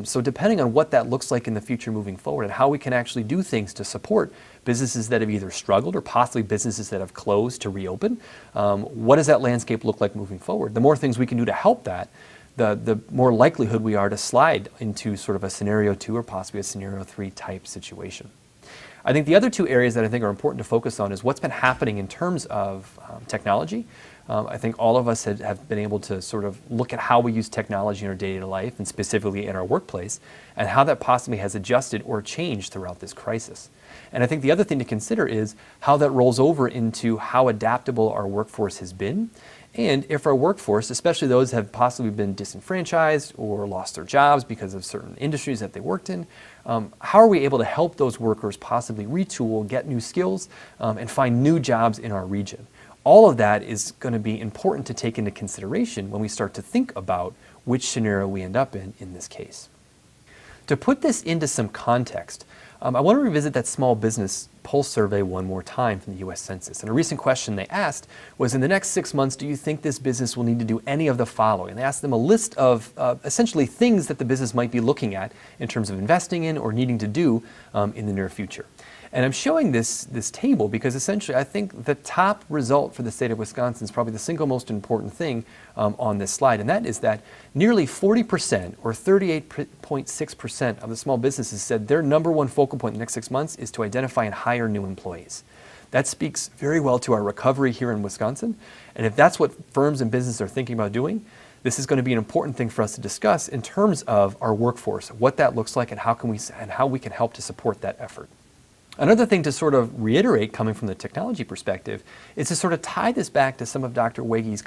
So depending on what that looks like in the future moving forward and how we can actually do things to support businesses that have either struggled or possibly businesses that have closed to reopen, what does that landscape look like moving forward? The more things we can do to help that, the more likelihood we are to slide into sort of a scenario 2 or possibly a scenario 3 type situation. I think the other two areas that I think are important to focus on is what's been happening in terms of technology. I think all of us have been able to sort of look at how we use technology in our day-to-day life and specifically in our workplace and how that possibly has adjusted or changed throughout this crisis. And I think the other thing to consider is how that rolls over into how adaptable our workforce has been, and if our workforce, especially those that have possibly been disenfranchised or lost their jobs because of certain industries that they worked in, how are we able to help those workers possibly retool, get new skills, and find new jobs in our region? All of that is going to be important to take into consideration when we start to think about which scenario we end up in this case. To put this into some context, I want to revisit that small business pulse survey one more time from the U.S. Census. And a recent question they asked was, in the next 6 months, do you think this business will need to do any of the following? And they asked them a list of essentially things that the business might be looking at in terms of investing in or needing to do in the near future. And I'm showing this table because essentially I think the top result for the state of Wisconsin is probably the single most important thing on this slide, and that is that nearly 40% or 38.6% of the small businesses said their number one focal point in the next 6 months is to identify and hire new employees. That speaks very well to our recovery here in Wisconsin, and if that's what firms and businesses are thinking about doing, this is going to be an important thing for us to discuss in terms of our workforce, what that looks like and how we can help to support that effort. Another thing to sort of reiterate coming from the technology perspective is to sort of tie this back to some of Dr. Wage's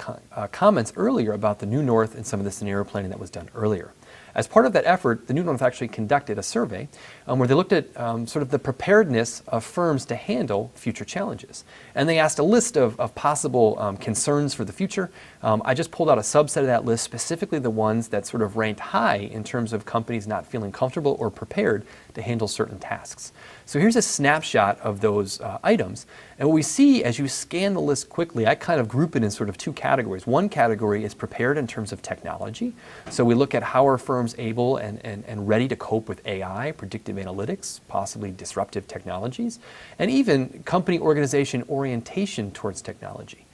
comments earlier about the New North and some of the scenario planning that was done earlier. As part of that effort, the New North actually conducted a survey where they looked at sort of the preparedness of firms to handle future challenges. And they asked a list of possible concerns for the future. I just pulled out a subset of that list, specifically the ones that sort of ranked high in terms of companies not feeling comfortable or prepared to handle certain tasks. So here's a snapshot of those items. And what we see as you scan the list quickly, I kind of group it in sort of two categories. One category is prepared in terms of technology. So we look at how are firms able and ready to cope with AI, predictive analytics, possibly disruptive technologies, and even company organization orientation towards technology.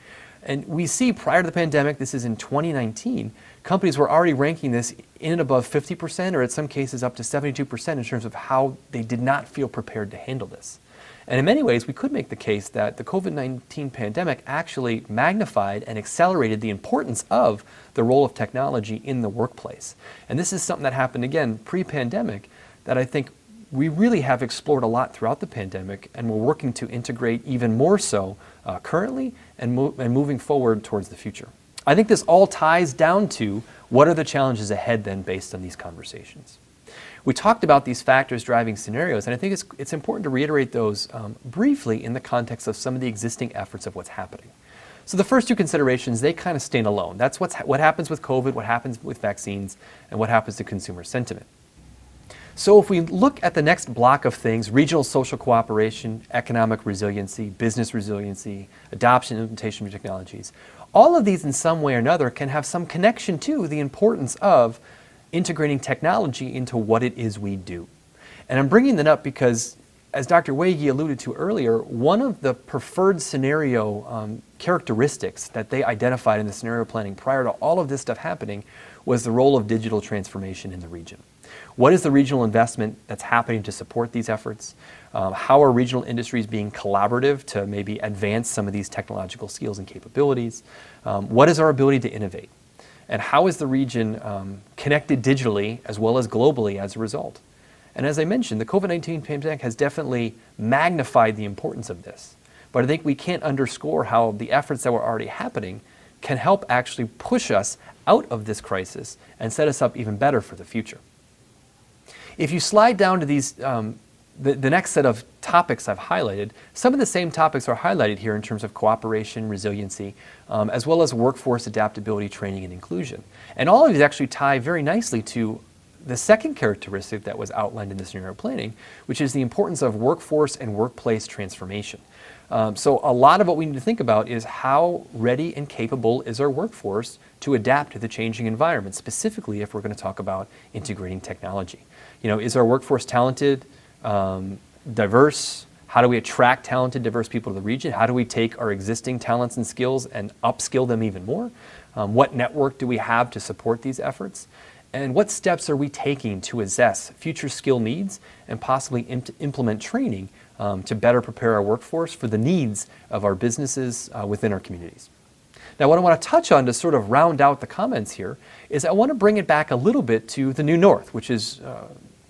And we see prior to the pandemic, this is in 2019, companies were already ranking this in and above 50%, or in some cases up to 72% in terms of how they did not feel prepared to handle this. And in many ways, we could make the case that the COVID-19 pandemic actually magnified and accelerated the importance of the role of technology in the workplace. And this is something that happened, again, pre-pandemic, that I think we really have explored a lot throughout the pandemic, and we're working to integrate even more so currently and moving forward towards the future. I think this all ties down to what are the challenges ahead then based on these conversations. We talked about these factors driving scenarios, and I think it's important to reiterate those briefly in the context of some of the existing efforts of what's happening. So the first two considerations, they kind of stand alone. That's what happens with COVID, what happens with vaccines, and what happens to consumer sentiment. So if we look at the next block of things, regional social cooperation, economic resiliency, business resiliency, adoption and implementation of technologies, all of these in some way or another can have some connection to the importance of integrating technology into what it is we do. And I'm bringing that up because, as Dr. Wege alluded to earlier, one of the preferred scenario characteristics that they identified in the scenario planning prior to all of this stuff happening was the role of digital transformation in the region. What is the regional investment that's happening to support these efforts? How are regional industries being collaborative to maybe advance some of these technological skills and capabilities? What is our ability to innovate? And how is the region connected digitally as well as globally as a result? And as I mentioned, the COVID-19 pandemic has definitely magnified the importance of this. But I think we can't underscore how the efforts that were already happening can help actually push us out of this crisis and set us up even better for the future. If you slide down to these, the next set of topics I've highlighted, some of the same topics are highlighted here in terms of cooperation, resiliency, as well as workforce adaptability, training, and inclusion. And all of these actually tie very nicely to the second characteristic that was outlined in the scenario planning, which is the importance of workforce and workplace transformation. So a lot of what we need to think about is how ready and capable is our workforce to adapt to the changing environment, specifically if we're going to talk about integrating technology. You know, is our workforce talented, diverse? How do we attract talented, diverse people to the region? How do we take our existing talents and skills and upskill them even more? What network do we have to support these efforts? And what steps are we taking to assess future skill needs and possibly implement training to better prepare our workforce for the needs of our businesses within our communities? Now, what I want to touch on to sort of round out the comments here is I want to bring it back a little bit to the New North, which is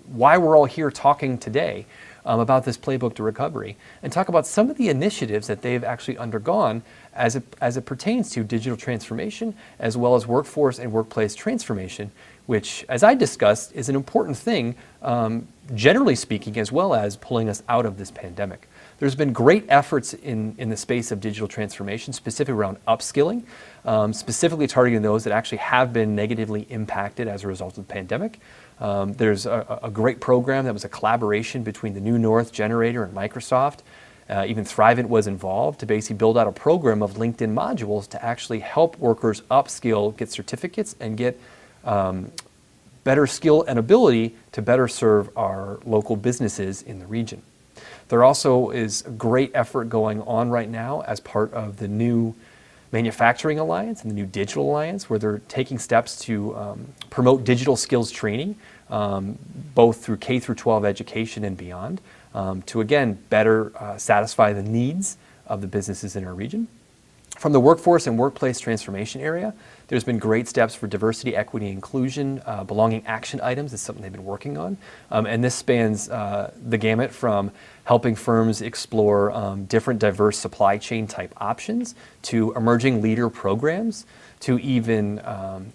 why we're all here talking today about this playbook to recovery, and talk about some of the initiatives that they've actually undergone as it pertains to digital transformation, as well as workforce and workplace transformation, which, as I discussed, is an important thing, generally speaking, as well as pulling us out of this pandemic. There's been great efforts in the space of digital transformation, specifically around upskilling, specifically targeting those that actually have been negatively impacted as a result of the pandemic. There's a great program that was a collaboration between the New North Generator and Microsoft. Even Thrivent was involved to basically build out a program of LinkedIn modules to actually help workers upskill, get certificates, and get better skill and ability to better serve our local businesses in the region. There also is a great effort going on right now as part of the new Manufacturing Alliance and the new Digital Alliance, where they're taking steps to promote digital skills training, both through K through 12 education and beyond, to again better satisfy the needs of the businesses in our region. From the workforce and workplace transformation area, there's been great steps for diversity, equity, inclusion, belonging action items. It's something they've been working on. And this spans the gamut from helping firms explore different diverse supply chain type options to emerging leader programs to even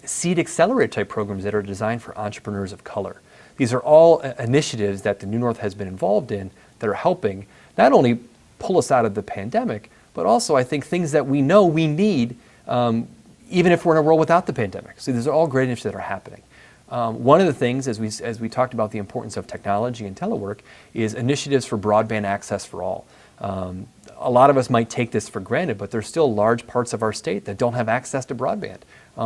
seed accelerator type programs that are designed for entrepreneurs of color. These are all initiatives that the New North has been involved in that are helping not only pull us out of the pandemic, but also I think things that we know we need even if we're in a world without the pandemic. So these are all great initiatives that are happening. One of the things, as we talked about the importance of technology and telework, is initiatives for broadband access for all. A lot of us might take this for granted, but there's still large parts of our state that don't have access to broadband.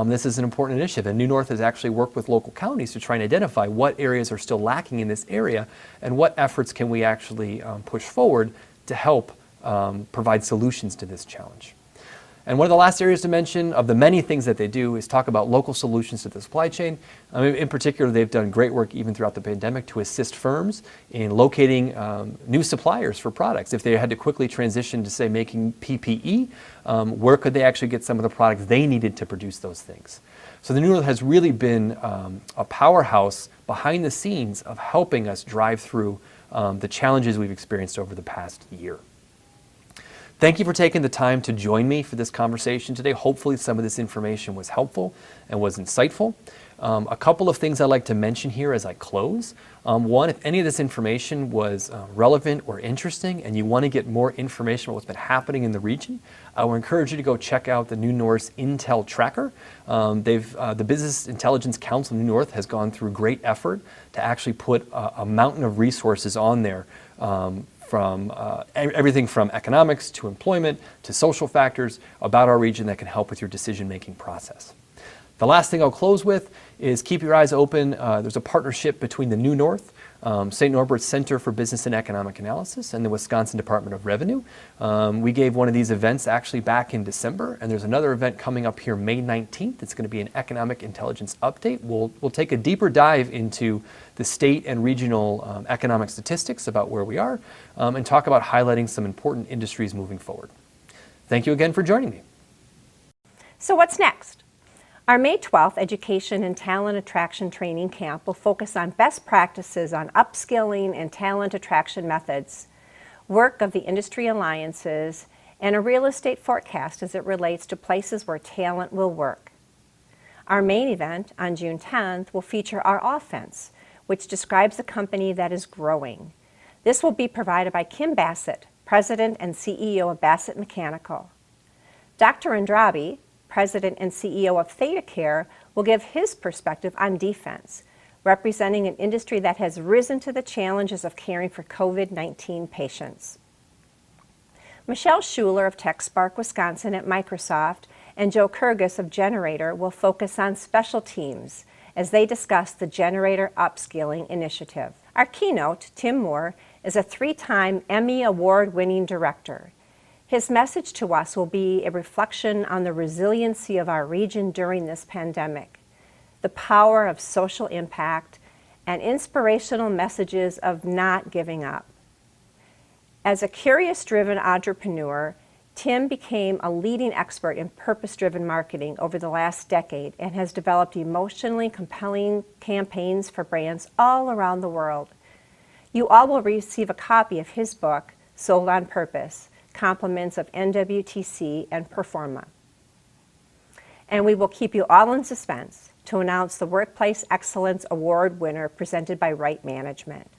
This is an important initiative, and New North has actually worked with local counties to try and identify what areas are still lacking in this area and what efforts can we actually push forward to help provide solutions to this challenge. And one of the last areas to mention of the many things that they do is talk about local solutions to the supply chain. In particular, they've done great work even throughout the pandemic to assist firms in locating new suppliers for products. If they had to quickly transition to, say, making PPE, where could they actually get some of the products they needed to produce those things? So the New North has really been a powerhouse behind the scenes of helping us drive through the challenges we've experienced over the past year. Thank you for taking the time to join me for this conversation today. Hopefully some of this information was helpful and was insightful. A couple of things I'd like to mention here as I close. One, if any of this information was relevant or interesting and you want to get more information about what's been happening in the region, I would encourage you to go check out the New North's Intel Tracker. The Business Intelligence Council of New North has gone through great effort to actually put a mountain of resources on there from everything from economics to employment to social factors about our region that can help with your decision-making process. The last thing I'll close with is keep your eyes open. There's a partnership between the New North, St. Norbert's Center for Business and Economic Analysis, and the Wisconsin Department of Revenue. We gave one of these events actually back in December, and there's another event coming up here May 19th. It's going to be an economic intelligence update. We'll take a deeper dive into the state and regional economic statistics about where we are, and talk about highlighting some important industries moving forward. Thank you again for joining me. So what's next? Our May 12th Education and Talent Attraction Training Camp will focus on best practices on upskilling and talent attraction methods, work of the industry alliances, and a real estate forecast as it relates to places where talent will work. Our main event on June 10th will feature our offense, which describes a company that is growing. This will be provided by Kim Bassett, President and CEO of Bassett Mechanical. Dr. Andrabi, President and CEO of ThedaCare, will give his perspective on defense, representing an industry that has risen to the challenges of caring for COVID-19 patients. Michelle Schuler of TechSpark Wisconsin at Microsoft and Joe Kurgis of Generator will focus on special teams as they discuss the Generator Upskilling Initiative. Our keynote, Tim Moore, is a 3-time Emmy Award-winning director. His message to us will be a reflection on the resiliency of our region during this pandemic, the power of social impact, and inspirational messages of not giving up. As a curious-driven entrepreneur, Tim became a leading expert in purpose-driven marketing over the last decade and has developed emotionally compelling campaigns for brands all around the world. You all will receive a copy of his book, Sold on Purpose, Compliments of NWTC and Performa. And we will keep you all in suspense to announce the Workplace Excellence Award winner presented by Right Management.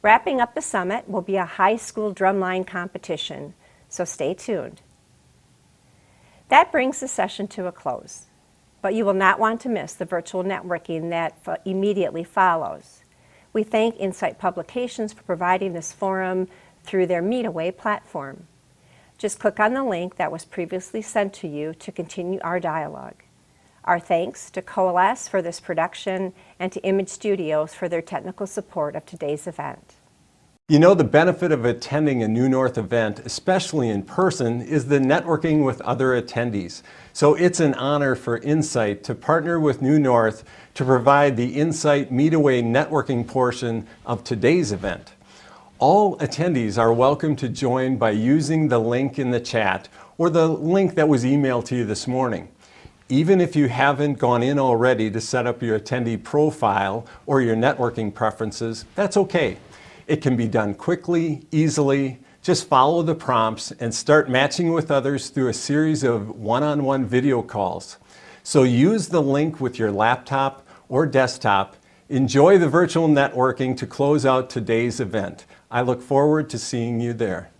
Wrapping up the summit will be a high school drumline competition, so stay tuned. That brings the session to a close, but you will not want to miss the virtual networking that immediately follows. We thank Insight Publications for providing this forum through their MeetAway platform. Just click on the link that was previously sent to you to continue our dialogue. Our thanks to Coalesce for this production and to Image Studios for their technical support of today's event. You know, the benefit of attending a New North event, especially in person, is the networking with other attendees. So it's an honor for Insight to partner with New North to provide the Insight MeetAway networking portion of today's event. All attendees are welcome to join by using the link in the chat or the link that was emailed to you this morning. Even if you haven't gone in already to set up your attendee profile or your networking preferences, that's okay. It can be done quickly, easily. Just follow the prompts and start matching with others through a series of one-on-one video calls. So use the link with your laptop or desktop. Enjoy the virtual networking to close out today's event. I look forward to seeing you there.